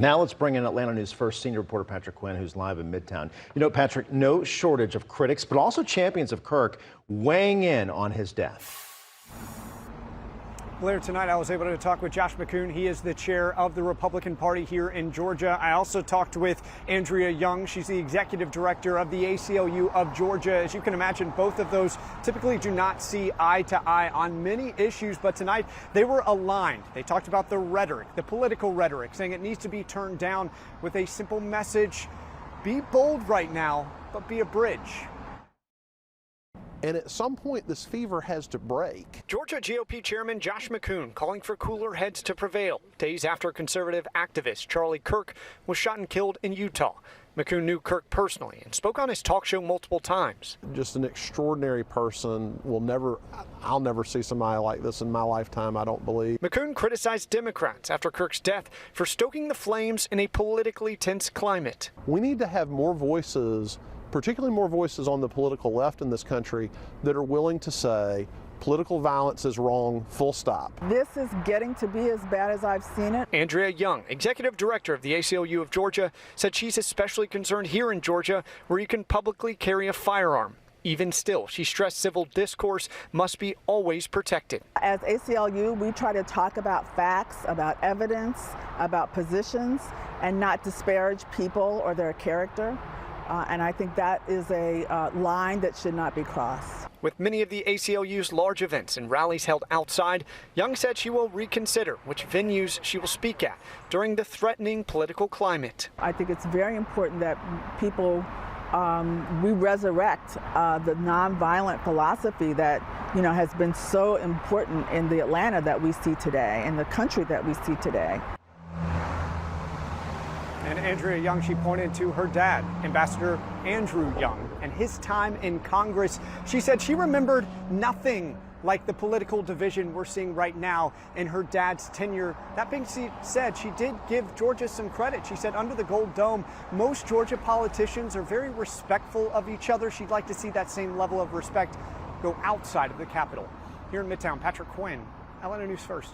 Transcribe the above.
Now let's bring in Atlanta News First senior reporter Patrick Quinn, who's live in Midtown. You know, Patrick, no shortage of critics, but also champions of Kirk weighing in on his death. Later tonight, I was able to talk with Josh McCoon. He is the chair of the Republican Party here in Georgia. I also talked with Andrea Young. She's the executive director of the ACLU of Georgia. As you can imagine, both of those typically do not see eye to eye on many issues, but tonight they were aligned. They talked about the rhetoric, the political rhetoric, saying it needs to be turned down with a simple message: be bold right now, but be a bridge. And at some point, this fever has to break. Georgia GOP Chairman Josh McCoon calling for cooler heads to prevail days after conservative activist Charlie Kirk was shot and killed in Utah. McCoon knew Kirk personally and spoke on his talk show multiple times. Just an extraordinary person. I'll never see somebody like this in my lifetime, I don't believe. McCoon criticized Democrats after Kirk's death for stoking the flames in a politically tense climate. We need to have more voices, particularly more voices on the political left in this country, that are willing to say political violence is wrong, full stop. This is getting to be as bad as I've seen it. Andrea Young, executive director of the ACLU of Georgia, said she's especially concerned here in Georgia, where you can publicly carry a firearm. Even still, she stressed civil discourse must be always protected. As ACLU, we try to talk about facts, about evidence, about positions, and not disparage people or their character. And I think that is a line that should not be crossed. With many of the ACLU's large events and rallies held outside, Young said she will reconsider which venues she will speak at during the threatening political climate. I think it's very important that people, we resurrect the nonviolent philosophy that, has been so important in the Atlanta that we see today, in the country that we see today. And Andrea Young, she pointed to her dad, Ambassador Andrew Young, and his time in Congress. She said she remembered nothing like the political division we're seeing right now in her dad's tenure. That being said, she did give Georgia some credit. She said under the Gold Dome, most Georgia politicians are very respectful of each other. She'd like to see that same level of respect go outside of the Capitol. Here in Midtown, Patrick Quinn, Atlanta News First.